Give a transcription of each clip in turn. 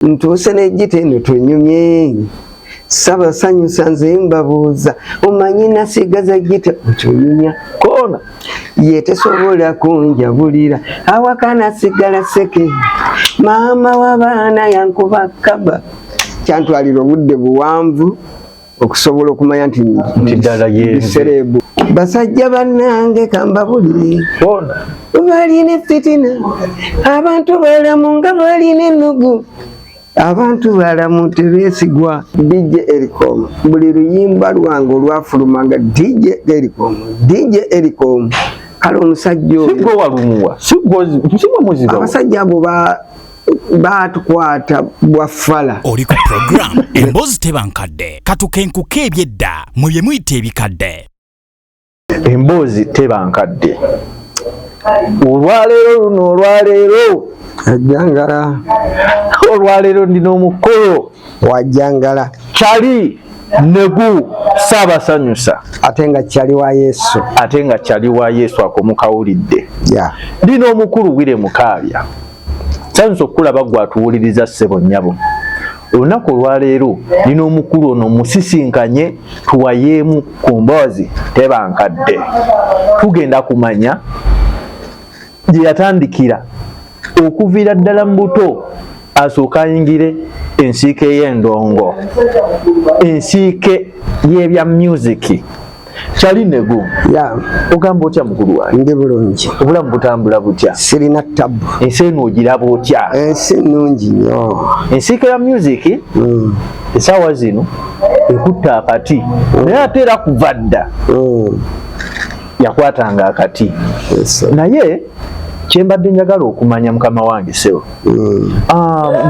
Ntuse n'ejjite eno tunyumye Ssaabasanyusa nze mbabuuza omanyi nasigaza ejjite otunyumya koona ye tesobola kunjabulira awaka nasigala seke maama w'abaana yankuba kaba kyantwalira obudde buwanvu okusobola okumanya nti ddala serebu basajja bannange kambabulire balina fitina abantu balamu nga balina ennugu abantu balamu tebeesigwa DJ Ericom buli luyimba lwange olwafulumanga DJ Ericom kale omusajja oyo sigwo walumuwa sigwo muziba abasajja abo batukwata bwafala oli ku program emboozi tebankadde katukenkuka ebyedda mu bye muyita ebikadde emboozi tebankadde olwaleero ajangala olwaleero ndina omukolo wajangala kyali negu Ssaabasanyusa ate nga kyali wa Yesu akomukawulidde ndina omukulu Wire Mukaabya Sanyusa okulaba gwe atuwuliriza ssebo nnyabo olunaku olwaleero ndina omukulu ono musisinkanye tuwayeemu ku mboozi tebankadde tugenda kumanya gye yatandikira okuviira ddala mu buto asooka ayingire ensiike y'endongo ensiike y'ebya music kyali negu ogamba otya mukulu wange ndi bulungi obulamu butambula butya sirina tabu ensi eno ogiraba otya ensi nnungi nnyo ensiike ya music essaawa zino ekutta akati naye ate era kuva dda yakwatanga akati naye kyembadde njagala okumanya mukama wange sewo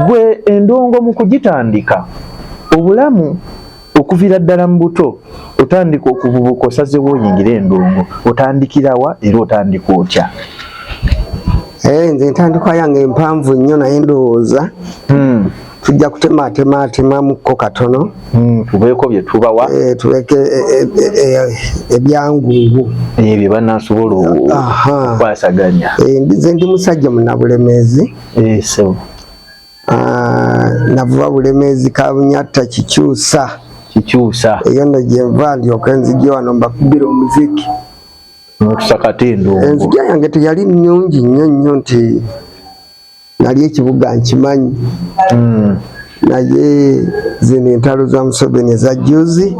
gwe endongo mu kugitandika obulamu okuviira ddala mu buto otandika okuvubuka osazewo oyingira endongo otandikirawa era otandika otya nze entandikwa yange empanvu nnyo naye ndowooza tujja kutematematemamukko katono tubeeko bye tubawa tubeeke ebyangungu bye bannasobola okwasaganya nze ndi musajja munnabulemeezi navuba bulemeezi kabunyatta kikyusa eyo nno gyenva ndyoka enzijja wano mbakubira omuziki nokusakata endongo enzijja yange teyali nnungi nnyo nti nali ekibuga nkimanyi naye zino entalo za Museveni eza juzi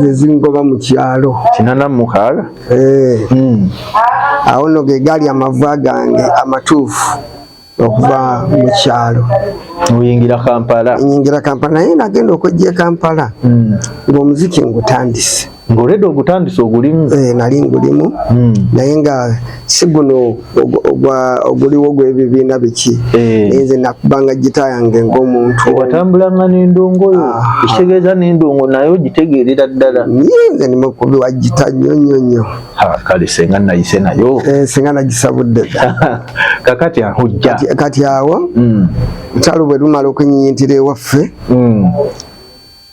zezingoba mu kyalo 86 awo nno ge gaali amavu gange amatuufu okuva mu kyalo oyingira Kampala naye nagenda okujja e Kampala ng'omuziki ngutandise ng'oledde ogutandise ogulimu nali ngulimu naye nga si guno oguliwo gw'ebibiina biki naye nze nakubanga gita yange ng'omuntu watambulanga n'endongo yo ekitegeeza n'endongo naye ogitegeerera ddala nze ni mukubi wa gita nnyo kale senga nayise nayo senga nagisabudde kakati ahujja kati awo ntalo bwe lumala okunyiyintira ewaffe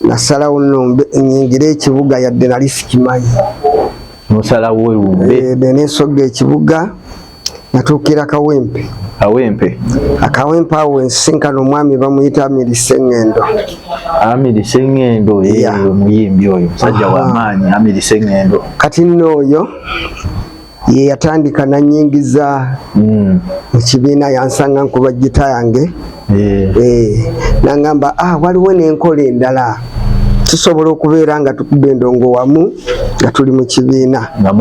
nasalawo nno nyingire ekibuga yadde nali sikimanyi nosalawo ewumbe nenesoga ekibuga natuukira Kawempe akawempe awo ensinkana omwami bamuyita Amiri Sengendo muyimbi oyo musajja w'amaanyi Amiri Sengendo kati nno oyo ye yatandika nanyingiza mu kibiina yansanga nkuba gita yange nangamba waliwo n'enkola endala tusobola okubeera nga tukuba endongo wamu nga tuli mu kibiina nga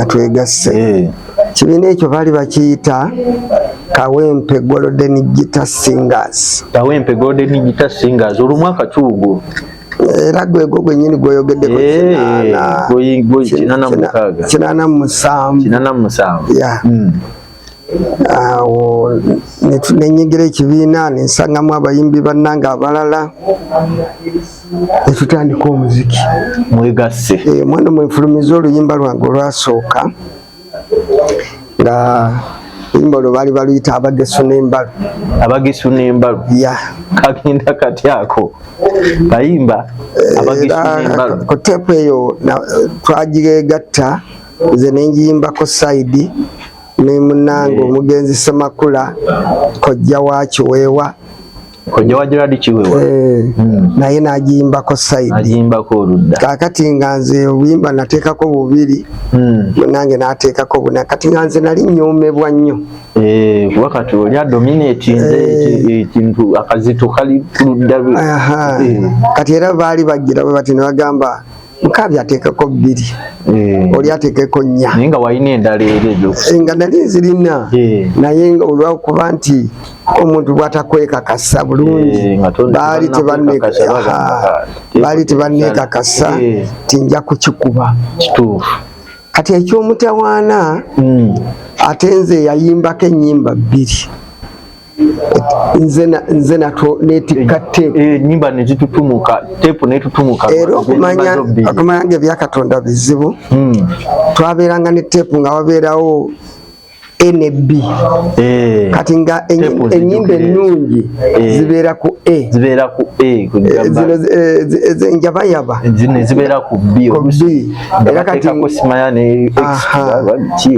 twegasse kibiina ekyo baali bakiyita Kawempe Golden Guitar Singers olumwaka kyugo era gwego gwennyini gweyogeddeko 87 awo nenyigira ekibiina nensangamu abayimbi bannanga abalala netutandika omuziki mwegasse mweno mwenfulumiza oluyimba lwange olwasooka nga oluyimba olwo baali baluyita abagesu n'embalu kagenda kati ako kayimba abagesu n'embalu ku teepu eyo twagiregatta nze nengiyimbako sayidi ne munange omugenzi Semakula kojja wakyo weewa kojja wa Gerard Kiwewa naye nagiyimbako side agiyimbako oludda kakati nga nze obuyimba nateekako bubiri munange nateekako buna kati nga nze nali nyoomebwa nnyo kuba kati oli adominatinze ekintu akazito kali kuludda kati era baali bagira bwe bati ne bagamba Mukabi ateekako 2 oli ateekeko 4 naye nga walina endala ezo nga nali nzirina naye olwakuba nti omuntu bw'atakwekakasa bulungi baali tebannekakasa tinja kukikuba kituufu kati ekyomutawaana ate nze yayimbako ennyimba 2 nze nato netikka teepu ennyimba nezitutumuka teepu netutumuka era okumanya ebyakatonda bizibu twabeeranga ne teepu nga wabeerawo NB kati nga ennyimba ennungi zibeera ku zino enjabayaba zibeera ku B era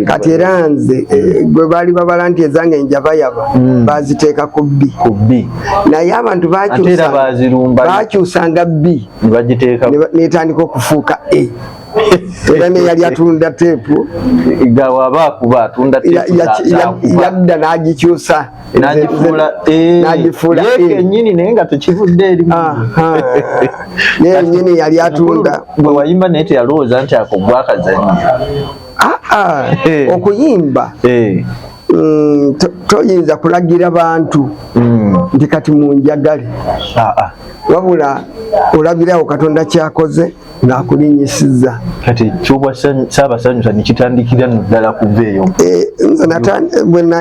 kati era nze gwe baali babala nti ezange enjabayaba baziteeka ku B naye abantu bakyusanga B netandika okufuuka A era ne yali atunda teepu gawabakuba atunda teepu yadda n'agikyusa n'agifuula yennyini naye nga tekivudde erimu naye yennyini yali atunda bwe wayimba naye teyalowooza nti ako gwakazannya okuyimba toyinza kulagira bantu nti kati munjagale wabula olabirawo Katonda kyakoze ng'akulinyisiza kati kyobwa Ssaabasanyusa nekitandikira ddala kuva eyo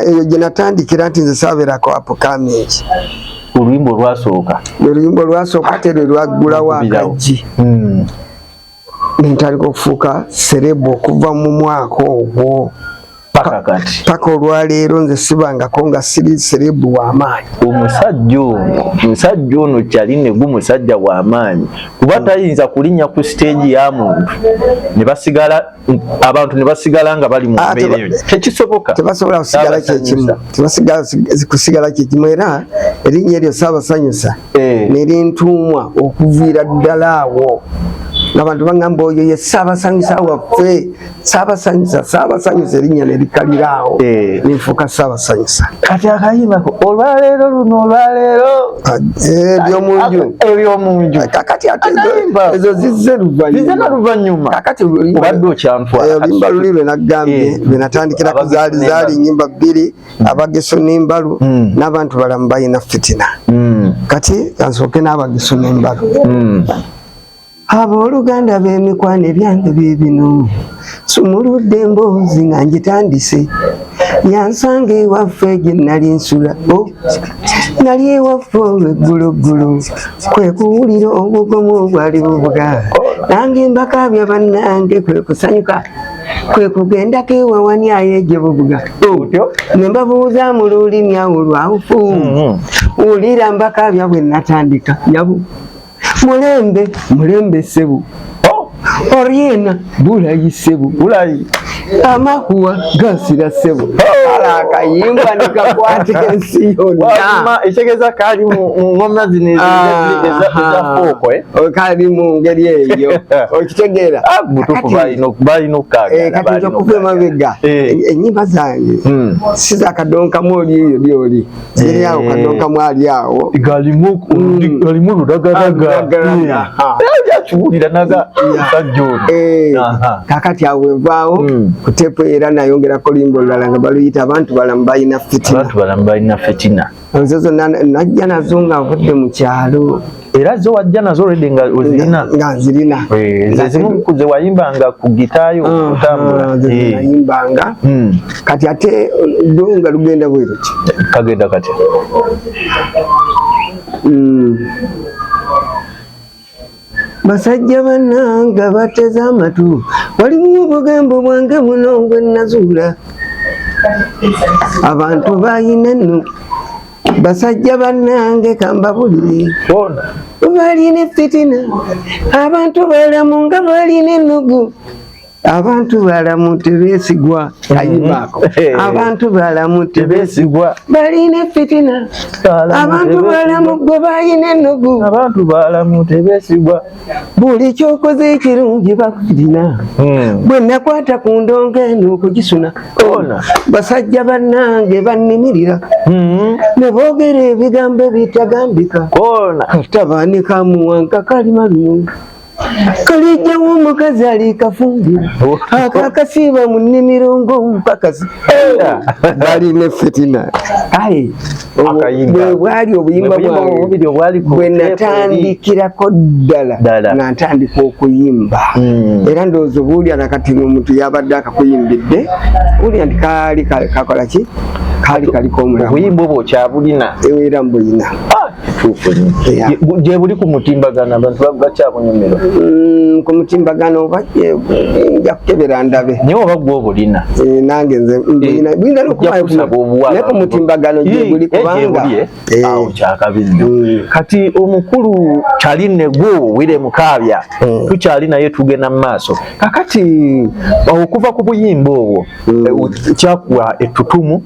eyo gye natandikira nti nze saabeerako apukamingi oluyimba olwasooka ate lwe lwaggulawo akaggi nentandika okufuuka serebu okuva mu mwaka ogwo paka olwaleero nze sibangako nga siri serebu w'amaanyi omusajja ono kyali ne musajja w'amaanyi kuba tayinza kulinnya ku siteegi ya muntu abantu ne basigala nga bali mu mbeera eyo tekisoboka tebasobola kusigala kyekimu era erinnya eryo Ssaabasanyusa ne lintuumwa okuviira ddala awo n'abantu bangamba oyo ye Ssaabasanyusa waffe Ssaabasanyusa erinnya ne likaliraawo nenfuuka Ssaabasanyusa kati akayimako olwaleero luno olwaleero ebyomunju kakati ate ezo zizze luvannyuma kakati obadde okyantwala oluyimba luli lwe naggambye lwe natandikirako zaali nnyimba 2 Abageso n'Embalu n'abantu balamu balina fitina kati kansooke n'Abageso n'Embalu abooluganda b'emikwano ebyange biibino sumuludde emboozi nga ngitandise yansanga ewaffe gye nali nsula nali ewaffe olwegguloggulo kwe kuwulira obugomu obwali bubuga nange mbakaabya bannange kwe kusanyuka kwe kugendako ewawanyayo egye bubuga ne mbabuuza mu lulimi awo lwawufu wulira mbakaabya bwe natandika nyabu mulembe sebu Oriena bulayi sebu bulayi amakuwa gasira sebu akayimba nikakwate ensi yonna ekitegeeza kali mu ngoma zino ezafoko kali mu ngeri eyo okitegeera mutuufu balina okukaagala kati okuva emabega ennyimba zange si zakadonkamu oli ziri awo kadonkamu ali awo galimu ludagadaga yakiwulira naga musajja ono kakati awo wevaawo ku teepu era nayongerako limbo olulala nga baluyita abantu balamu balina fitina ezo zonna najja nazo nga nvudde mu kyalo era zo wajja nazo olwedde nga ozirina nga nzirina ezimu ze wayimbanga ku gitaayo okutambula nayimbanga kati ate nga lugenda bweruti kagenda kati basajja bannanga bateze amatu waliwo obugambo bwange buno bwe nazuula abantu bayina nno basajja bannange kambabulire balina fitina abantu balamu nga balina ennugu abantu balamu tebesigwa ayimako abantu balamu tebesigwa balina fitina abantu balamu gwe balina ennugu abantu balamu tebesigwa buli kyokoze ekirungi bakutina bwe nakwata ku ndongo eno okugisuna basajja bannange bannimirira ne boogera ebigambo ebitagambika katabani kamuwanka kalima lumu kalijja w'omukazi alikafumbira akakasiiba mu nnimiro ng'omupakasi balina fitina bwe bwali obuyimba bwange bwe natandikirako ddala nga ntandika okuyimba era ndowooza obuulya nakati omuntu yabadde akakuyimbidde buulya nti kaali kakola ki kaali kaliko omulamu obuyimba obwo okyabulina era mbulina gye buli ku mutimbagano abantu bakyabunyumira ku mutimbagano nja kukebera ndabe naye oba gwe obulina nange nze bulina naye ku mutimbagano gye buli kubanga awo kyakabi nnyo kati omukulu Kyaline gwo Wile Mukaabya tukyali naye tugenda mu maaso kakati okuva ku buyimba obwo kyakuwa ettutumu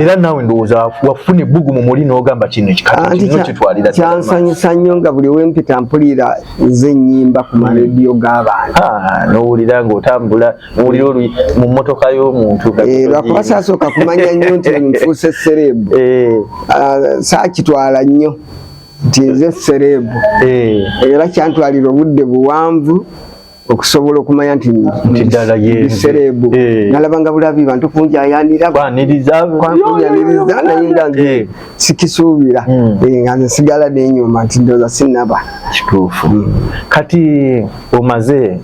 era naawe ndowooza wafuna ebbugumu muli n'ogamba kino kitwalira kyansanyusa nnyo nga buli wempita mpulira nze ennyimba ku marediyo g'abantu n'owulira ng'otambula n'owulira oli mu mmotoka y'omuntu lwakuba saasooka kumanya nnyo nti nfuuse serebu saakitwala nnyo nti nze serebu era kyantwalira obudde buwanvu okusobola okumanya nti ddala serebu nalabanga bulabi bantu kunjayanira kwaniriza naye nga nze sikisuubira nga nze sigala n'enyuma nti ndowooza sinaba kituufu kati omaze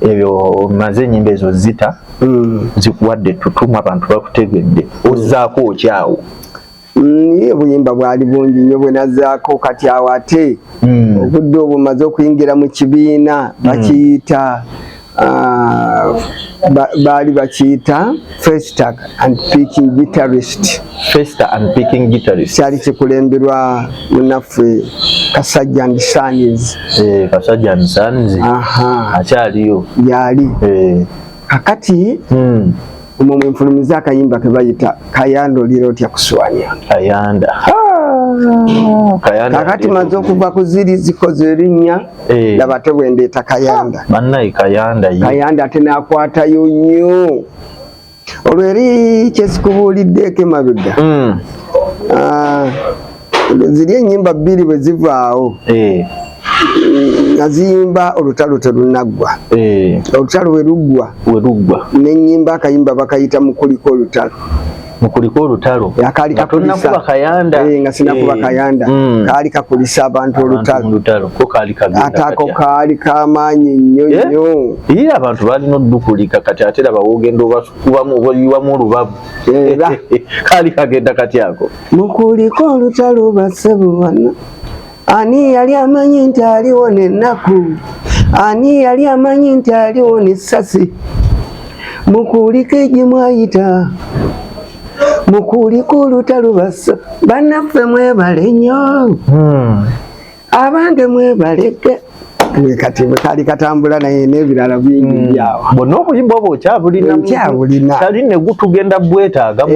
ennyimba ezo zita zikuwadde ettutumu abantu bakutegedde ozzaako okyawo obuyimba bwali bungi nnyo bwe nazzaako kati awo ate obudde obwo maze okuyingira mu kibiina bakiyita baali bakiyita First and Picking Guitarist kyali kikulemberwa munaffe Kasajja and Sons akyaliyo yali kakati omwo mwenfulumiza akayimba ke bayita Kayanda olira otya kuswanya kakati maze okuva ku ziri zikoze erinnya laba te bwendeeta Kayanda Kayanda ate nakwatayo nnyo olwo eri kyesikubuuliddeeko emabega ziri ennyimba bbiri bwe zivaawo nga ziyimba olutalo terunaggwa olutalo we luggwa n'ennyimba akayimba bakayita mukuliko olutalo akaali kakulisa nga sinakuba Kayanda kaali kakulisa abantu olutalo ate ako kaali kamaanyi nnyo nnyo era abantu balina oddukulika kati ate laba wogenda obayiwamu olubabu kaali kagenda kati ako mukuliko olutalo basebuwana ani yali amanyi nti aliwo n'ennaku ani yali amanyi nti aliwo n'essasi mukuliko egimwayita mukuliko olutalo basa bannaffe mwebale nnyo abange mwebaleke kati kaali katambula naye n'ebirala bingi byawo bonna obuyimba obwo okyabulina Kyaline gutugenda bwetaaga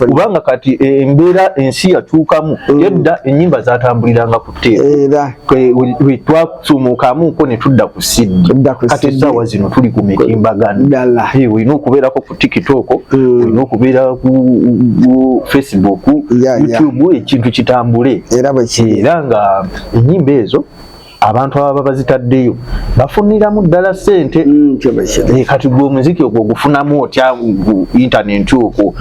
kubanga kati embeera ensi yatuukamu yedda ennyimba zatambuliranga ku tteeka bwe twasumuukamuko ne tudda ku siddi kati essaawa zino tuli ku mitimbagano olina okubeerako ku TikTok olina okubeera ku Facebook YouTube ekintu kitambule era nga ennyimba ezo abantu ababa bazitaddeyo bafuniramu ddala ssente kati gwe omuziki ogwo gufunamu otya intaneti okwo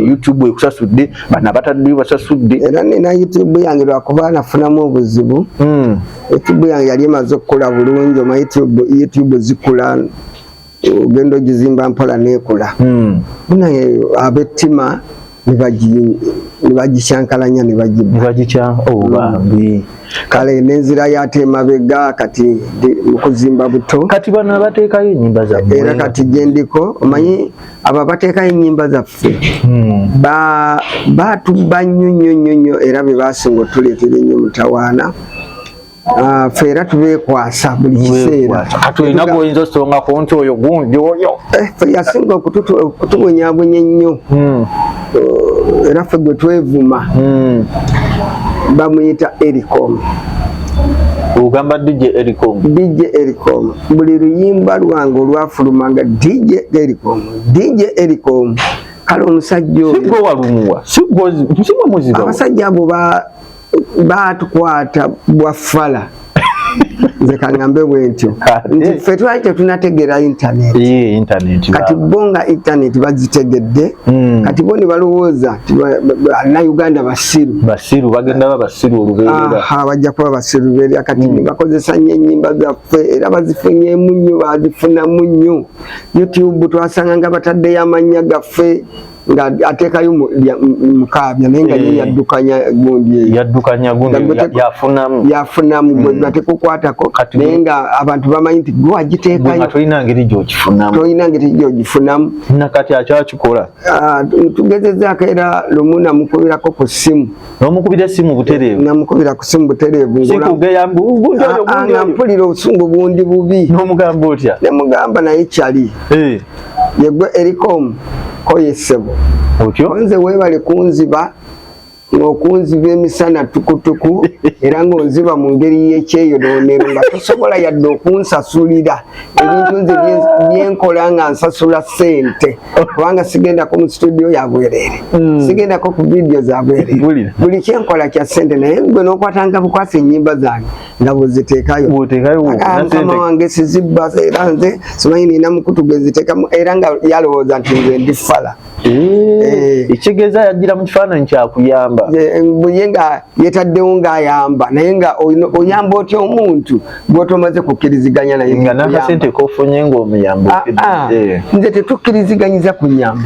YouTube ekusasudde bana bataddeyo basasudde era nina YouTube yange lwakuba nafunamu obuzibu YouTube yange yali emaze okukola bulungi oma YouTube zikula ogenda ogizimba mpola neekula naye ab'ettima nibagikyankalanya bambi kale n'enzira yate emabega kati mukuzimba buto kati bano abateekayo ennyimba zammwe era kati gyendiko omanyi abo abateekayo ennyimba zaffe batubba nnyo era be basinga otuleetera ennyo mutawaana fera tubekwasa buli kiseera atulina goyinza osonga ku nti oyo gundi oyo yasinga okutubonyaabonya ennyo era ffe gwe twevuma bamuyita Ericom. Ugamba DJ Ericom. DJ Ericom. Buli luyimba lwange olwafulumanga DJ Ericom. Kale omusajja oyo sigwe walumuwa sigwe muziba abasajja abo batukwata bwafala nze kangambe bwentyo nti ffe twali tetunategeera internet kati bonga internet bazitegedde kati bo ne balowooza na Uganda basiru bagenda basiru olubeerera bajja kuba basiru lubeerera kati bakozesa nnyo ennyimba zaffe era bazifunyemu nnyo bazifunamu nnyo YouTube twasanga nga bataddeyo amannya gaffe nga atekayo mukabya naye nga yaddukanya gundi yafunamu gwe batekukwatako naye nga abantu bamanyi nti gwe wagiteekayo tolina ngeri gy'ogifunamu nakati akyakikola tugezezaako era lumu namukubirako ku ssimu n'omukubira essimu butereevu namukubira ku ssimu butereevu nga mpulira obusungu bundi bubi n'omugamba otya nemugamba naye kyali yegwe Ericom koyesebo otyo nze weebale kunziba n'okunziba emisana tukutuku era ng'onziba mu ngeri y'ekyeyonoonero nga tosobola yadde okunsasulira ebintu nze byenkola nga nsasula ssente kubanga sigendako mu studio ya bwereere sigendako ku vidiyo za bwereere buli kyenkola kya ssente naye gwe n'okwatanga bukwasa ennyimba zange nga bweziteekayo mukama wange sizibba era nze simanyi nina mukutu gweziteekamu era nga yalowooza nti nze ndi fala ekitegeeza yagira mu kifaananyi kyakuyamba buye nga yetaddewo ng'ayamba naye nga oyamba otya omuntu gw'otomaze kukkiriziganya naye nga n'akasente k'ofunye ng'omuyamba nze tetukkiriziganyiza kunyamba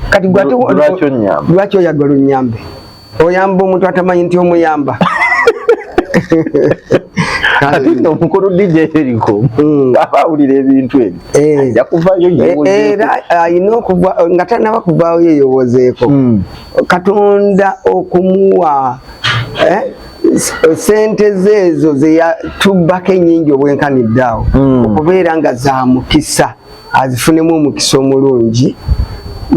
kati lwaki oyagala onyambe oyamba omuntu atamanyi nti omuyamba ate nno omukulu DJ Ericom aba awulira ebintu ebyo ajja kuvaayo era ayina okuva nga tanaba kuvaayo yeeyowozeeko Katonda okumuwa sente zeezo zeyatubbako ennyingi obwenkanidde awo okubeera nga za mukisa azifunemu omukisa omulungi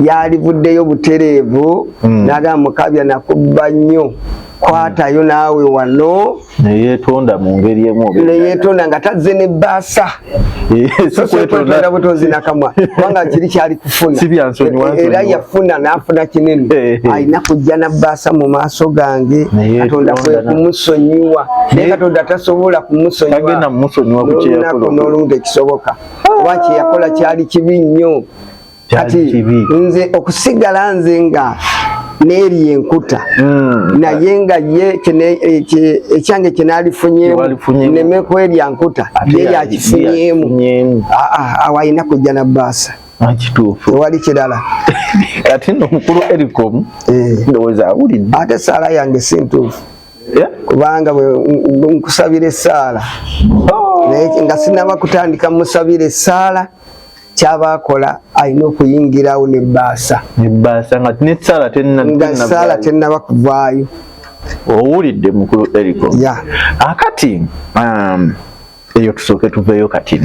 yalivuddeyo butereevu naga mukabya nakubba nnyo kwatayo naawe wano neyeetonda mu ngeri emu neyeetonda nga tazze ne bbaasa sokwetonda butonzi nakamwa kubanga kiri kyali kufuna era yafuna n'afuna kinene alina kujja na bbaasa mu maaso gange Katonda kwe kumusonyiwa naye Katonda tasobola kumusonyiwa n'olumu tekisoboka kuba kyeyakola kyali kibi nnyo kati nze okusigala nze nga neri enkuta naye nga ye ekyange kyenalifunyemu neme kwerya nkuta ye yakifunyemu awo alina kujja na bbaasa tewali kirala ate nno omukulu Ericom ndowooza awulidde ate saala yange si ntuufu kubanga nkusabira essaala naye nga sinaba kutandika musabira essaala kyabakola alina okuyingirawo nebbaasa nga saala tennaba kuvaayo owulidde mukulu Ericom akati eyo tusooke tuveeyo kati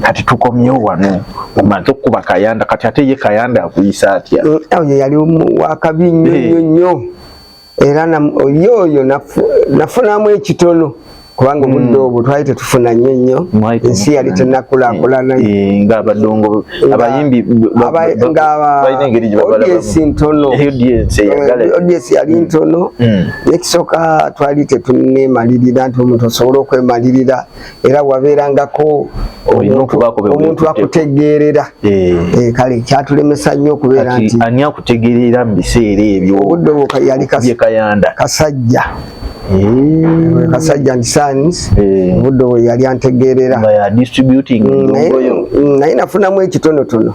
kati tukomyewo wano omaze okukuba Kayanda kati ate ye Kayanda akuyisa atya oyo yali wakabi nnyo nnyo era oyo nafunamu ekitono kubanga obudde obwo twali tetufuna nnyo nnyo ensi yali tennakulaakulana ng'abadongo abayimbi balina engeri gye audiensi ntono audiensi yali ntono nekisooka twali tetuneemalirira nti omuntu osobola okwemalirira era wabeerangako omuntu akutegeerera kale kyatulemesa nnyo okubeera nti ani akutegeerera mu biseera ebyo obudde obwo yali Kayanda Kasajja Kasajja and Sons obudde obwo yali antegeerera naye nafunamu ekitonotono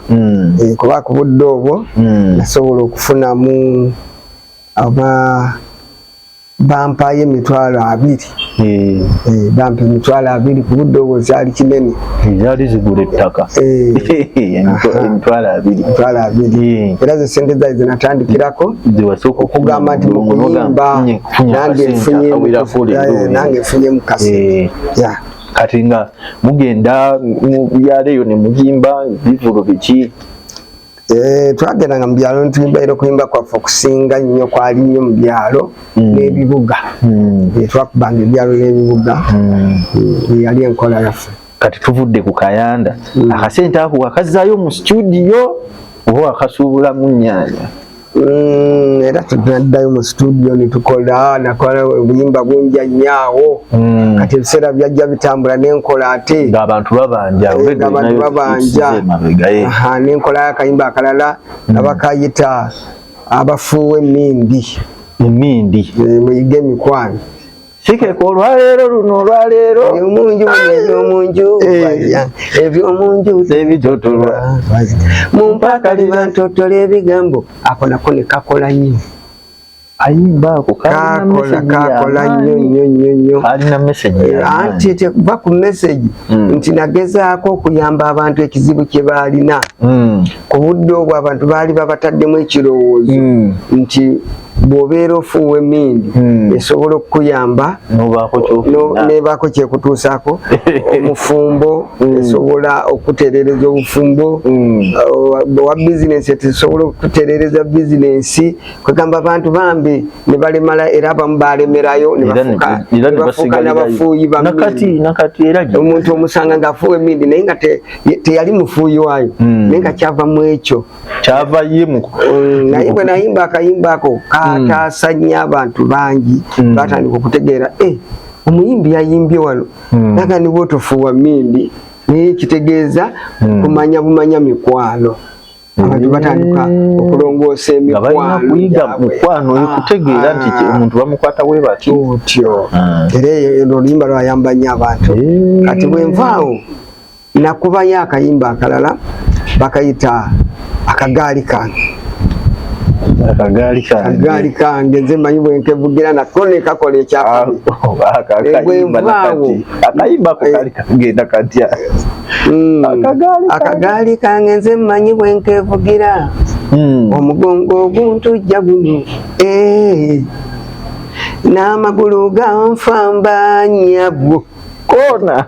kuba ku budde obwo nasobola okufunamu bampayo $20 bampa emitwalo 2 ku budde obwo zaali kinene zaali zigula ettaka emitwalo 2 era ze sente zaali zinatandikirako okugamba nti mukuyimba nange nfunyemu kase kati nga mugenda mubyaleeyo ne muyimba bivulo biki twagendanga mu byalo ntuyimba era okuyimba kwaffe okusinga nnyo kwali nnyo mu byalo n'ebibuga twakubanga ebyalo n'ebibuga yali enkola yaffe kati tuvudde ku Kayanda akasente ako wakazzaayo mu studio oba wakasuubula mu nnyanja era tunaddayo mu studio nakola obuyimba bungi nnyo kati ebiseera byajja bitambula n'enkola ate ng'abantu babanja n'enkola y'akayimba akalala abakayita abafuuwa emmindi muyige emikwano Sikeko olwaleero luno olwaleero ebyomunju ebitotolwa mumpaka libantottola ebigambo ako nako ne kakola nnyo ayimba ako kakola nnyo alina meseji anti tekuva ku meseji nti nagezaako okuyamba abantu ekizibu kye baalina ku budde obwo abantu baali babataddemu ekirowoozo nti bw'obeera ofuuwa emmindi esobola okukuyamba nebaako kyekutuusaako omufumbo esobola okutereereza obufumbo owa bizinensi tesobola okutereereza bizinensi kwegamba abantu bambi ne balemala era abamu balemerayo ne bafuuka n'abafuuyi omuntu omusanga ng'afuuwa emmindi naye nga teyali mufuuyi waayo naye nga kyava mu ekyo naye bwe nayimba akayimba ako kataasa nnyo abantu bangi batandika okutegeera omuyimbi yayimbye wano naga niba otofuuwa mmindi naye kitegeeza kumanya bumanya mikwano abantu batandika okulongoosa emikwano okutegeera nti omuntu bamukwata bwe bati otyo era oluyimba lwayamba nnyo abantu kati bwenvaawo nakubayo akayimba akalala bakayita akagaali kange nze manyi bwenkevugira nako nekakola akagaali kange nze manyi bwenkevugira omugongo oguntujja guno n'amagulu ganfambanyabwo kona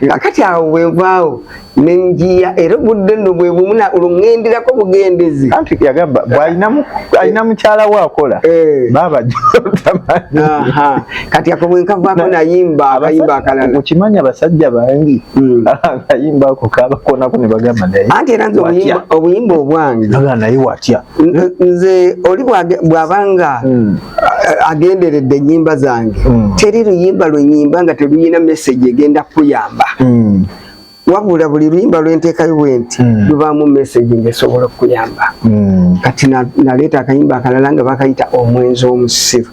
kakati awo bwenvaawo nenjiya era obudde nno bwe bumuna olungenderako bugendezi anti yagamba bw'alina mukyala we akola baba kati ako bwenkavaako nayimba akayimba akalala okimanya abasajja bangi akayimba ako kabakonako ne bagamba naye anti era nze obuyimba obwange naye watya nze oli bw'abanga agenderedde ennyimba zange teri luyimba lwenyimba nga teruyina meseji egenda kuyamba wabula buli luyimba lwenteekayo bwenti lubaamu meseji ngaesobola okuyamba kati naleeta akayimba akalala nga bakayita omwenzi omusiru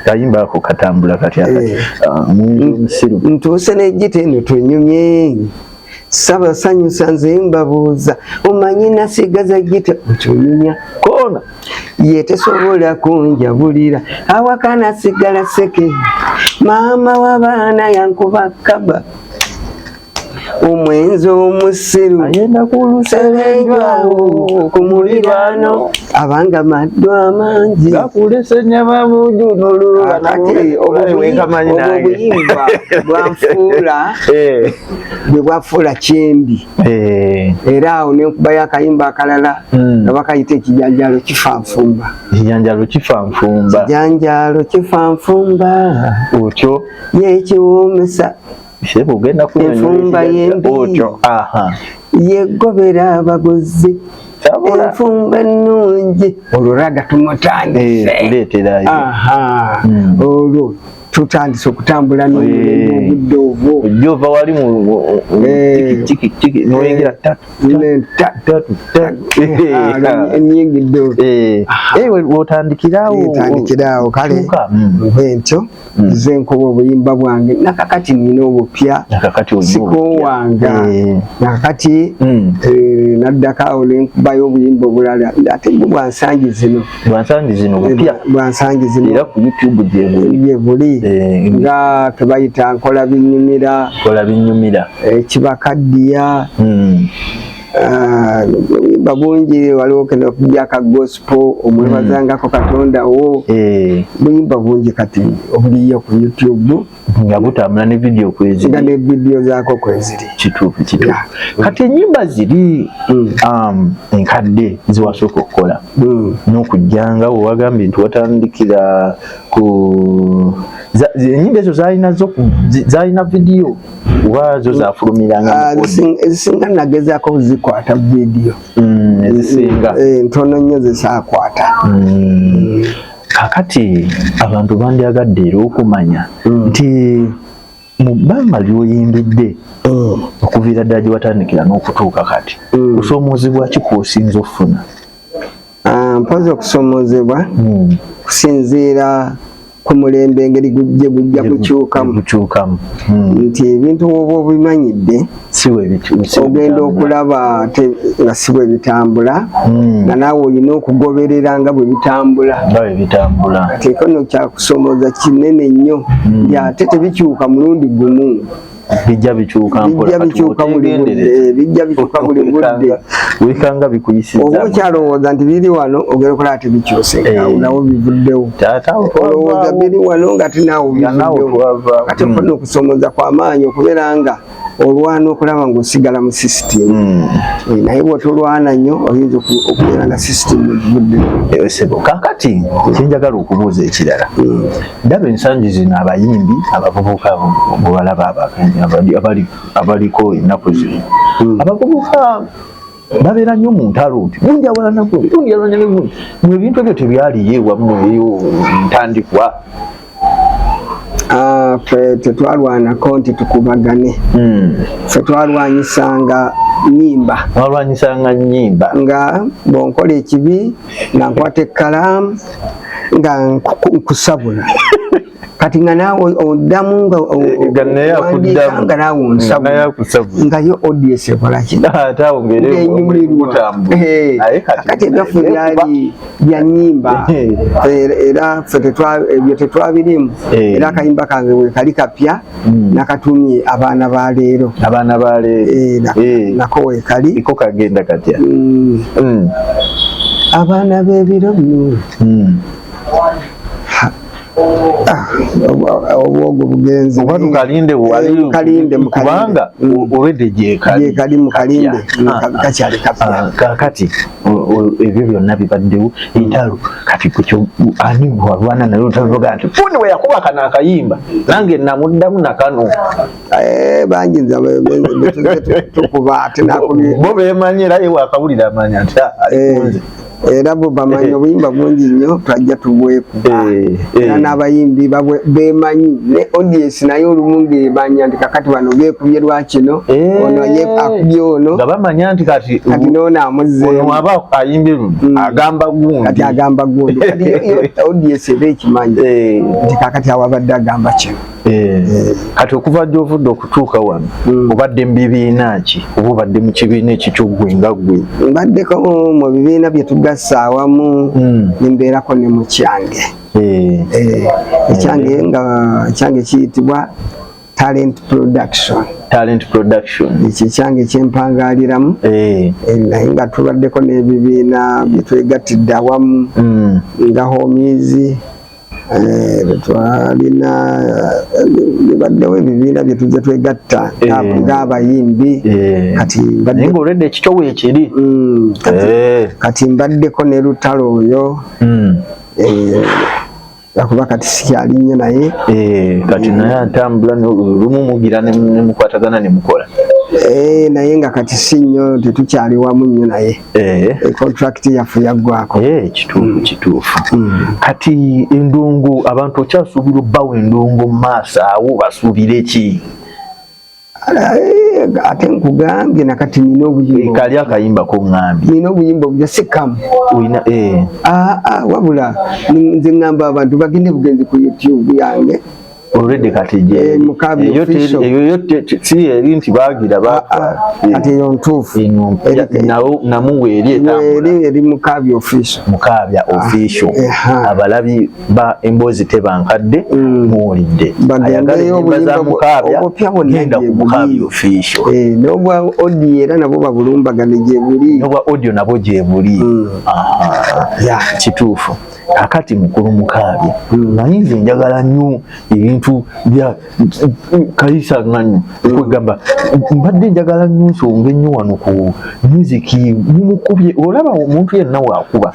kayimba ako katambula katya ntuuse nejjite eno twenyumye sabasanyusa nze mbabuuza omanyi nasigaza jjite okyonyumya kona ye tesobola kunjabulira awaka nasigala seke maama w'abaana yankuba kaba omwenzi omusiru ayenda kulusebenjwawo ku muliraano abanga maddo amangi gakulesenya kati obuyimba bwanfuula bwe bwafuula kyendi era awo nenkubayo akayimba akalala nga bakayita ekijanjalo kifanfumba kijanjalo kifanfumba otyo yekiwoomesa enfumba yembi yegobera abaguzi enfumba ennungi olwo raga tumutandise olwo tutandise okutambula n'obudde obwo ojjova wali mu tiki noyingira enyingidde wotandikiraawo kale bwentyo nze nkuba obuyimba bwange nakakati nina obupya sikowanga nakakati naddakaawo nenkubayo obuyimba obulala ate bwansangi zino era ku YouTube gye buli nga tebayita nkola binyumira kibakaddiya obuyimba bungi waliwo kene okujja ka gospel omwebazangako Katonda wo buyimba bungi kati obuliyo ku YouTube nga butambula ne video zaako kweziri kituufu kati ennyimba ziri enkadde ziwasooka okukola n'okujjanga wewagambye nti watandikira ku ennyimba ezo zalina video oba zo zafulumiranga ezisinga nagezaako buzikwata video ezisinga ntono nnyo zisaakwata kakati abantu bandyagadde era okumanya nti mu bbanga lyoyimbidde okuviira ddala gye watandikira n'okutuuka kati kusomoozebwa ki kw'osinza okufuna? Mpozi okusomoozebwa kusinziira ku mulembe engeri gujja kukyukamu nti ebintu woba obimanyidde ogenda okulaba nga si bwe bitambula nga naawe olina okugoberera nga bwe bitambula kati kono kyakusomooza kinene nnyo ate tebikyuka mulundi gumu bijja bikyuka buli budde wekanga bikuyisiza oba okyalowooza nti biri wano ogenda okola ate bikyuse nawo bivuddewo olowooza biri wano nga tinaawo bivuddewo kati okona okusomooza kw'amaanyi okubeera nga olwana okulaba ng'osigala mu sisitimu naye bw'otolwana nnyo oyinza okubeera nga sisitimu evuddewo. Kaakati kyenjagala okubuuza ekirala ndaba ensangi zino abayimbi abavubuka bwebalaba abaliko ennaku zino abavubuka babeera nnyo mu ntalo nti mu ebintu ebyo tebyaliyo ewamu eyo ntandikwa ffe tetwalwanako nti tukubagane ffe twalwanyisanga nnyimba nga bw'onkola ekibi nga nkwata ekkalaamu nga nkusabula kati nga naawe oddamu nga wandiika nga naawe onsabula nga yo audience ekolaki kati ebyaffe byali bya nnyimba era ffe ebyo tetwabirimu era akayimba kange we kali kapya nakatumye abaana ba leero nako we kali iko kagenda katya abaana b'ebiro bino obwogo bugenzi kalinde kubanga obedde gyekali mu kalinde kakyali kapya kakati ebyo byonna bibaddewo entalo kati kukyo ani walwana naye otaloga nti fundi we yakuba kano akayimba nange namuddamu nakano bangi nze tukuba ate bo bemanyi era ye wakawulira amanya nti alikunze era bo bamanyi obuyimba bungi nnyo twajja tubwekuba era n'abayimbi bemanyi ne audience naye olumu ng'emanya nti kakati wano beekubye lwakino ono akubye ono nga bamanya nti kati noono amuzzeemu ono aba ayimbye agamba gundi kati agamba gundi kati audience eba ekimanyi nti kakati awabadde agamba kino kati okuva gy'ovudde okutuuka wano obadde mu bibiina ki oba obadde mu kibiina ekikyuggwe nga ggwe? Mbaddeko mu bibiina bye tugasse awamu nembeerako ne mu kyange ekyange kiyitibwa talent production ekyo ekyange kyempangaaliramu naye nga tubaddeko n'ebibiina bye twegattidde awamu nga homizi twalina bibaddewo ebibiina bye tuzze twegatta ng'abayimbi kati naye ng'olwedde ekikyo weekiri kati mbaddeko ne lutalo oyo akuba kati sikyali nnyo naye kati naye atambula lumu mugira ne mukwatagana ne mukola naye nga kati si nnyo tetukyali wamu nnyo naye contract yaffe yaggwako kituufu kati endongo abantu okyasuubira obbawo endongo mu maaso awo basuubire ki ate nkugambye nakati nina obuyimba kali akayimba koŋŋambye nina obuyimba obulya sikamu olina wabula nze ŋŋamba abantu bagende bugenzi ku YouTube yange already kati eyo si eri nti baagira ati eyo ntuufu namuweeri eri Mukaabya official abalabi ba Emboozi Tebankadde muwulidde ayagala enyimba za Mukaabya genda ku Mukaabya official n'obwa audio era nabo babulumbagane gye buli n'obwa audio nabo gye buli kituufu akati mukulu Mukaabya nayinza njagala nnyo ebintu bya kayisa ŋŋanyo okwegamba mbadde njagala nnyo nsonga ennyo wano ku musiki mumukubye olaba omuntu yenna waakuba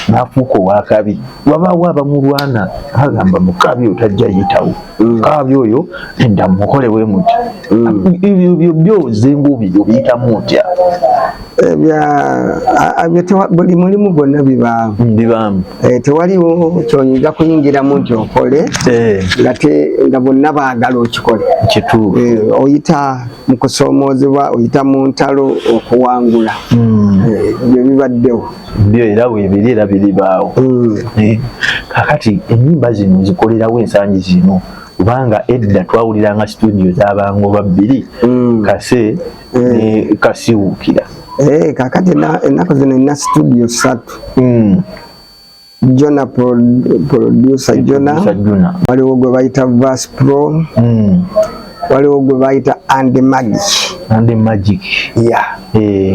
n'afuuka owakabi wabaawo abamulwana agamba Mukaabya otajja yitawo Mukaabya oyo edda mukole bwe muti ebyo byozenga obiyitamu ntya buli mulimu gwonna bibaamu tewaliwo ky'oyinza kuyingiramu nti okole nga bonna baagala okikole oyita mu kusoomoozebwa oyita mu ntalo okuwangula byo bibaddewo byo era weebiri era biribaawo kakati ennyimba zino zikolerawo ensangi zino kubanga edda twawuliranga studio z'abango babbiri Kase ne Kasiwuukira kakati ennaku zino nina studio 3 Jona producer Jona waliwo gwe bayita Verse Pro waliwo gwe bayita Andy Magic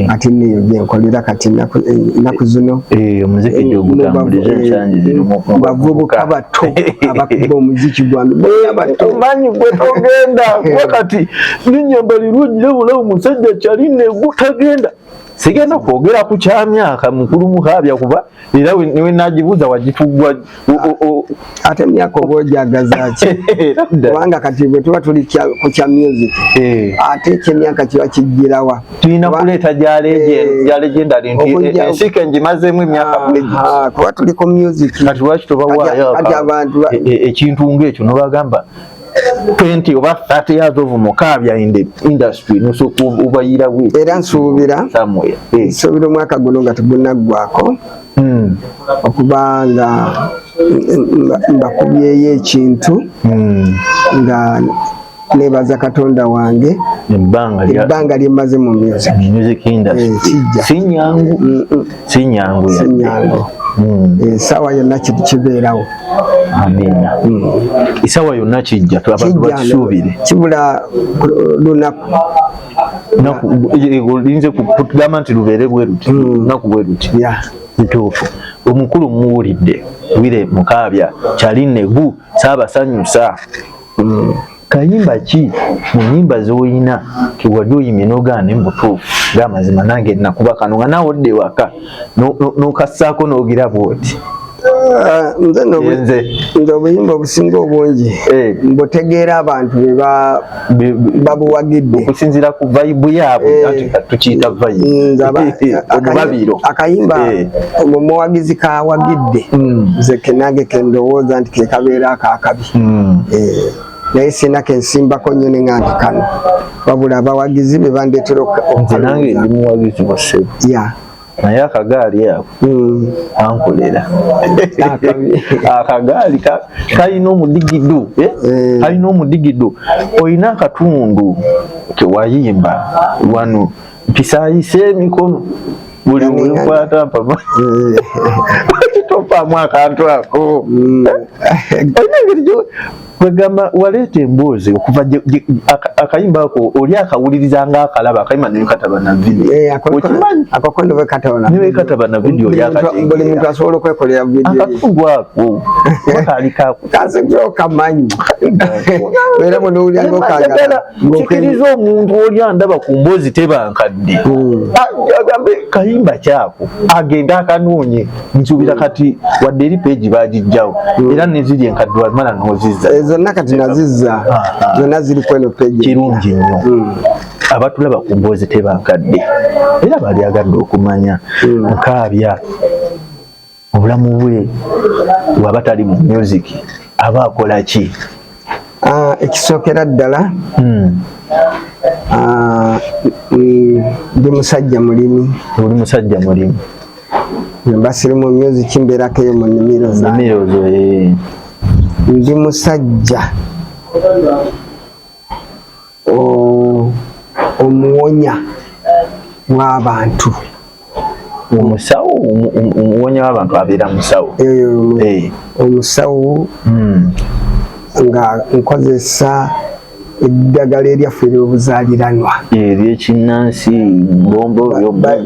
ati niyo gyenkolera kati ennaku zino omuziki gyogutambuliza ensangi zino bavubuka bato abakuba omuziki gwange manyi gwe togenda wakati ninyambali lwogire bulawo musajja kyaline gutagenda sigenda kwogera ku kyamyaka mukulu Mukaabya kuba era niwe nagibuuza wagitugwa ate emyaka oba ojagazaaki kubanga kati bwe tuba tuli ku kya music ate ekyemyaka kiba kijjirawa tulina kuleeta gya legendary nti ensika engimazeemu emyaka kuba tuli ku music kati lwaki tobawaayo ekintu ng'ekyo nobagamba 20 oba 30 years of Mukaabya in the industry nosooka obayira bwe era nsuubira omwaka guno nga tegunaggwako okubanga mbakubyeyo ekintu nga nebaza Katonda wange ebbanga lyemaze mu music industry si nyangu esawa yonna kibeerawo amina esawa yonna kijja abantu bakisuubire kibula lunaku olinze kugamba nti lubeere bwe ruti lunaku bwe ruti kituufu omukulu muwulidde wire Mukaabya kyaline gu saabasanyusa kayimba ki mu nnyimba z'olina kiwadde oyimye n'ogaana embutuufu ng'amazima nange nakuba kano nga naawe odde waka n'okassaako n'ogiraba oti nze obuyimba obusinga obungi mbutegeera abantu babuwagidde okusinziira ku vayibu yaabwe tukiyita vayibu akayimba omuwagizi kawagidde nze kenage kendowooza nti kekabeera akakabi naye sina kensimbako nnyo ne ŋŋanti kano wabula abawagizi be bandeetera nange ndi muwagizi wasebo naye akagaali ako ankolera akagaali kalina omudigido olina akatundu kewayimba wano mpisaayise emikono buli nkwata mpama kitopaamu akantu ako kwegamba waleeta emboozi okuva akayimba ako oli akawuliriza nga akalaba akayimba newekataba na vidiyo akokondo newekataba na vidiyo buli muntu asobola okwekolera akatundu ako kamanyi era munowulira kikiriza omuntu oli andaba ku Mboozi Tebankadde agambe kayimba kyako agenda akanoonye nsuubira kati wadde eri peegi bagijjawo era neziri enkadde wamala n'ozizza zonna kati nazizza zonna ziri kweno page kirungi nnyo abatulaba ku Mboozi Tebankadde era bali agadde okumanya Nkaabya obulamu bwe bw'aba tali mu music aba akola ki? Ekisookera ddala ndi musajja mulimi. Oli musajja mulimi? Mba siri mu music mbeerako eyo mu nnimiro zange. Ndi musajja omuwonya w'abantu. Omusawo omuwonya w'abantu abeera musawo? Omusawo nga nkozesa eddagala eryaffe ery'obuzaaliranwa ery'ekinnansi ngombo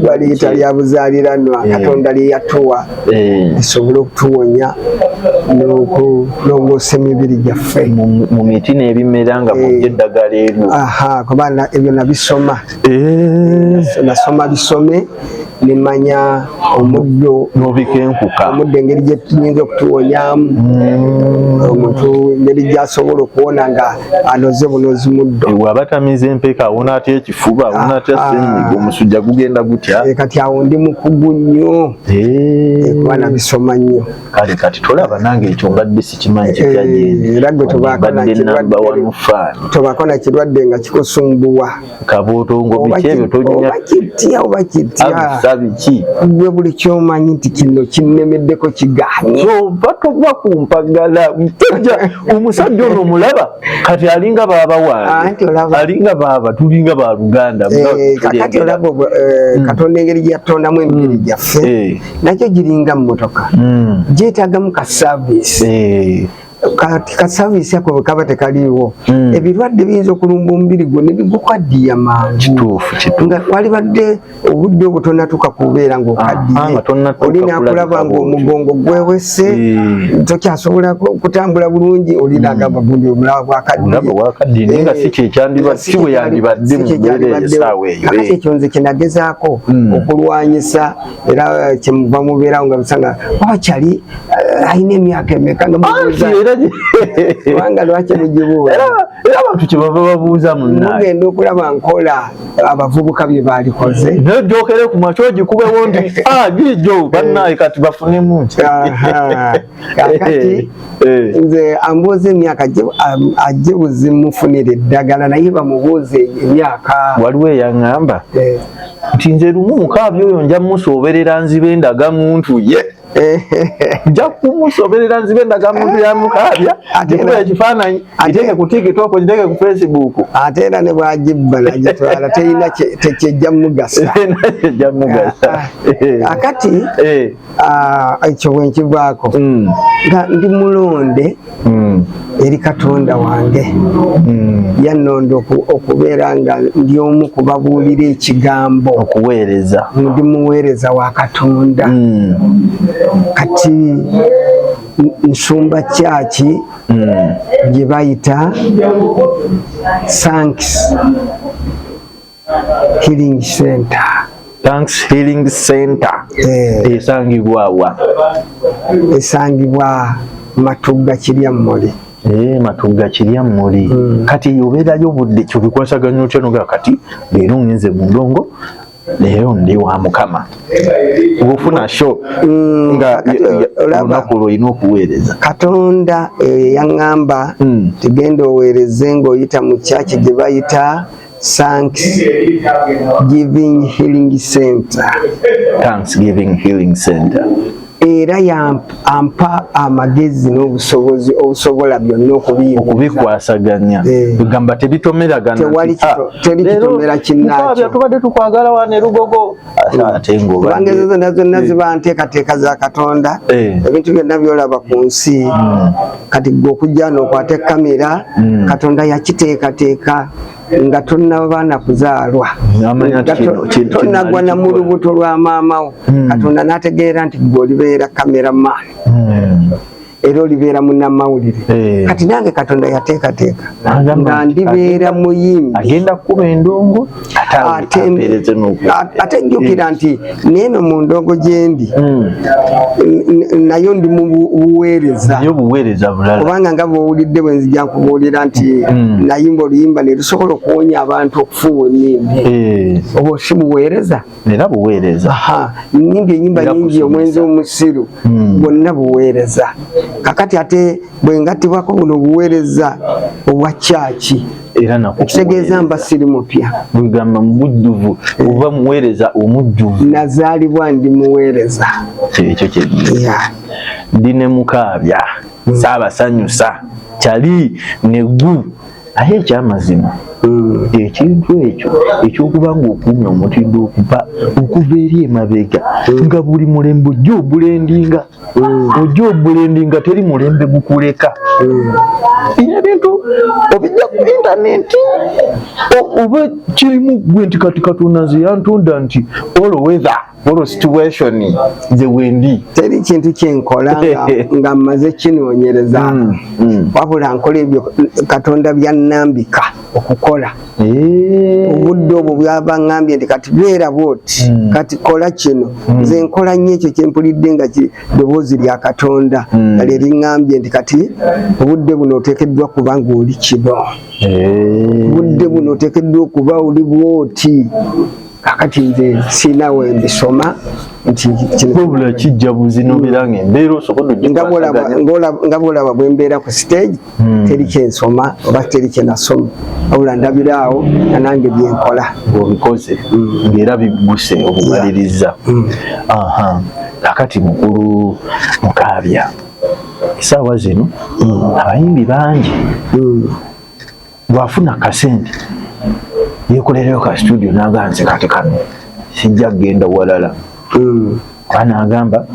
baliyita lya buzaaliranwa Katonda lye yatuwa lisobole okutuwonya n'okulongoosa emibiri gyaffe mu miti n'ebimera nga mujja eddagala eryo. Kubanga ebyo nabisoma nasoma bisome nimanya omuddo n'obikenkuka omuddo engeri gye tuyinza okutuwonyaamu omuntu engeri gy'asobola okuwona nga anoze bunozi muddo. Bw'aba tamiza empeka awona atya ekifuba awona atya ssenyiga omusujja gugenda gutya? Kati awo ndi mukugu nnyo kuba nabisoma nnyo. Kale kati tolaba nange ekyo mbadde sikimanyi kikyagenda era gwe tobaako na kirwadde nga kikusumbuwa kabootongo biki ebyo tonya oba kitya biki gwe buli kyomanyi nti kino kinnemeddeko kiganye oba togwa ku mpagala mpejja omusajja ono omulaba kati alinga baaba wange alinga baaba tulinga ba Luganda kakati olaba Katonda engeri gyeyatondamu emibiri gyaffe nakyo giringa mmotoka gyetaagamu ka service kati ka service ako bwe kaba tekaliiwo ebirwadde biyinza okulumba omubiri gwo ne bigukaddiya mangu nga walibadde obudde obutonnatuuka kubeera ng'okaddiye olina akulaba ng'omugongo gwewese tokyasobola kutambula bulungi olina agamba gundi omulaba gwakaddiye nga si kyekyandiba si bwe yandibadde mu mbeera esaawa eyo. Kakati ekyo nze kyenagezaako okulwanyisa era kyemuva mubeerawo nga bisanga wabakyali alina emyaka emeka nga mubuuza kubanga lwaki mugibuuza era abantu kyebava babuuza munnaye mugenda okulaba nkola abavubuka bye baalikoze nejjokere ku makyo gikubewo nti gijo bannaye kati bafunemu nti kakati nze ambuuza emyaka ajje buzimufunira eddagala naye bamubuuze emyaka. Waliwo eyaŋŋamba nti nze lumu Mukaabya oyo nja musoberera nzibe endagamuntu ye nja kumusoberera nzibe endagamuntu ya Mukaabya gikuba ekifaananyi giteeke ku TikTok giteeke ku Facebook ate era ne bwagibba nagitwala terina tekyejja mugasa akati ekyo bwenkivaako nga ndi mulonde eri Katonda wange yannonda okubeera nga ndi omu kubabuulira ekigambo okuweereza ndi muweereza wa Katonda kati nsumba kyaki gye bayita Thanks Healing Center. Thanks Healing Center esangibwawa? Esangibwa Matugga Kiryammuli. Matugga Kiryammuli. Kati obeerayo obudde kyo bikwasaganya otya noga kati leero ngenze mu ndongo leero ndi wa Mukama ofuna show nga olunaku olina okuweereza Katonda yaŋŋamba tegenda oweereze ng'oyita mu kyaki gye bayita Thanksgiving Healing Center. Thanksgiving Healing Center. Era ampa amagezi n'obusobozi obusobola byonna okubikwasaganya bigamba tebitomeragana teri kitomera kinnaakyo tubadde tukwagala wane Lugogo ate ng'obangezo zonna ziba nteekateeka za Katonda ebintu byonna byolaba ku nsi kati gwe okujja n'okwata kamera Katonda yakiteekateeka nga tonnaba nakuzaalwa tonnagwa na mu lubuto lwa maama wo Katonda n'ategeera nti gwe olibeera cameraman era olibeera munnamawulire kati nange Katonda yateekateeka nga ndibeera muyimbi agenda kukuba endongo ate njjukira nti neeno mu ndongo gye ndi nayo ndi mu buweereza kubanga nga bw'owulidde bwe nzija nkubuulira nti nayimba oluyimba ne lusobola okuwonya abantu okufuuwa emmimbi obwo si buweereza era buweereza nnyimba ennyimba nyingi omwenzi omusiru bwonna buweereza kakati ate bwe ngattibwako buno buweereza obwa kyaki okutegeeza mba siri mupya bwegamba mubujjuvu oba muweereza omujjuvu nazaalibwa ndi muweereza ekyo ndi ne mukaabya saabasanyusa kyali neggu naye ekyamazima ekintu ekyo ekyokuba ng'okuumya omutindo okuva eri emabega nga buli mulembe ojja obulendinga teri mulembe gukuleka bino ebintu obijja ku intaneti oba kirimu gwe nti kati Katonda nze yantunda nti all weather all situation nze wendi teri kintu kyenkola nga mmaze kinoonyereza wabula nkola ebyo Katonda byannambika okukola obudde obwo bwaba ngambye nti kati beera bwoti kati kola kino nze nkola nnyo ekyo kyempulidde nga ddoboozi lya Katonda nga lye liŋŋambye nti kati obudde buno oteekeddwa kuba ng'oli kino obudde buno oteekeddwa okuba oli bwoti kakati nze sina we mbisoma nti wabula kijja buzino biranga embeera osobola nga bwolaba bwe mbeera ku stage teri kyensoma oba teri kyenasoma wabula ndabiraawo nanange byenkola ng'obikoze ng'era bigguse obumaliriza kakati mukulu Mukaabya essaawa zino abayimbi bangi bw'afuna kasente yekolereyo ka studio n'aganze kati kano sijja kgenda walala kubana agamba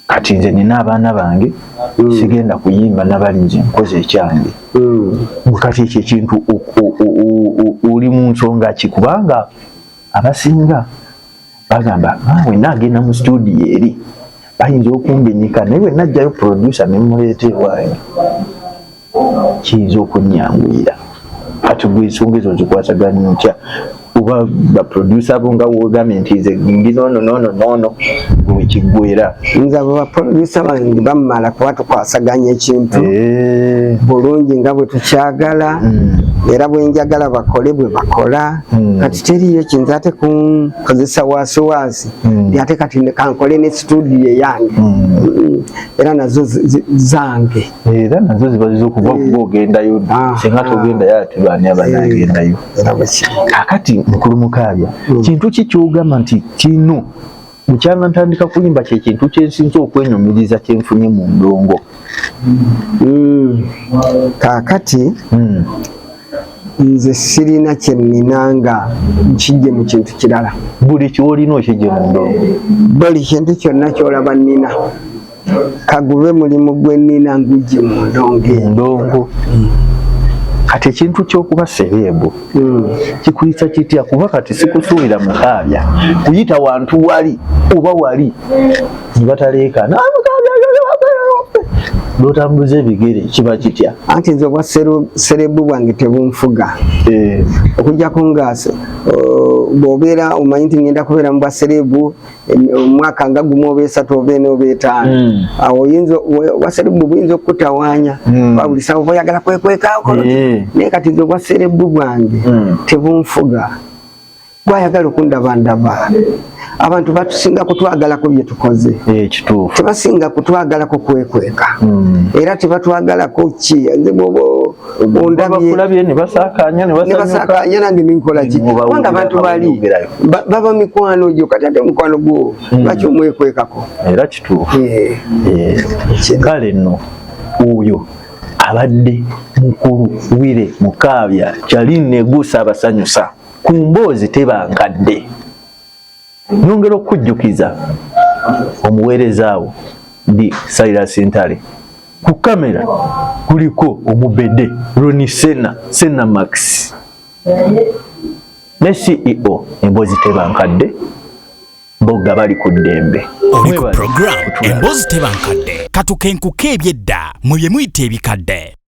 kati nze nina abaana bange sigenda kuyimba nabali nze nkoze ekyange kati ekyo ekintu oli mu nsonga ki kubanga abasinga bagamba we naagenda mu studio eri bayinza okumbinyika naye we najjayo producer ne muleeta ewaayo kiyinza okunyanguyira kati gwe ensonga ezo zikwasaganya otya oba baproducer abo nga wogambye nti nze ndi noono wekiggwera nze abo baproducer bange bamala kuba tukwasaganya ekintu bulungi nga bwe tukyagala era bwe njagala bakole bwe bakola kati teriyo kintu ate kunkozesa waasiwaasi ate kati kankole ne studio yange era nazo zange era nazo zibaziza okuva kugendayo singa togendayo ate baani abanagendayo kakati mukulu Mukaabya kintu ki kyogamba nti kino bukyanga ntandika kuyimba kye kintu kyensinza okwenyumiriza kyenfunye mu ndongo kakati nze sirina kyenninanga nkijje mu kintu kirala buli kyolina okijje mu ndongo buli kintu kyonna kyolaba nnina kagube mulimu gwe nnina ngujje mu ndongo kati ekintu ky'okuba serebu kikuyisa kitya kuba kati sikusuubira Mukaabya kuyita wantu wali oba wali ne bataleekana n'otambuza ebigere kiba kitya anti nze obwa serebu bwange tebunfuga okuggyako nga bw'obeera omanyi nti ngenda kubeera mu bwa serebu omwaka nga gumu oba esatu oba ena oba etaano awo obwa serebu buyinza okukutawaanya buli sawa oba oyagala kwekwekaako naye kati nze obwa serebu bwange tebunfuga gwayagala okundabandaba abantu batusinga kutwagalako bye tukoze tebasinga kutwagalako kwekweka era tebatwagalako ki nze ondabye ne basakanya nange ninkola ki kubanga abantu bali baba mikwano gyo kati ate mukwano gwo lwaki omwekwekako era kituufu kale nno oyo abadde mukulu Wire Mukaabya kyali negusa abasanyusa ku mboozi tebankadde nyongera okujjukiza omuweereza awo ndi Cyrus Ntale ku kamera kuliko omubede Ronnie Senna Max ne CEO emboozi tebankadde bogga bali ku ddembe. Oli ku program emboozi teba nkadde katukenkuka ebyedda mwe bye muyita ebikadde.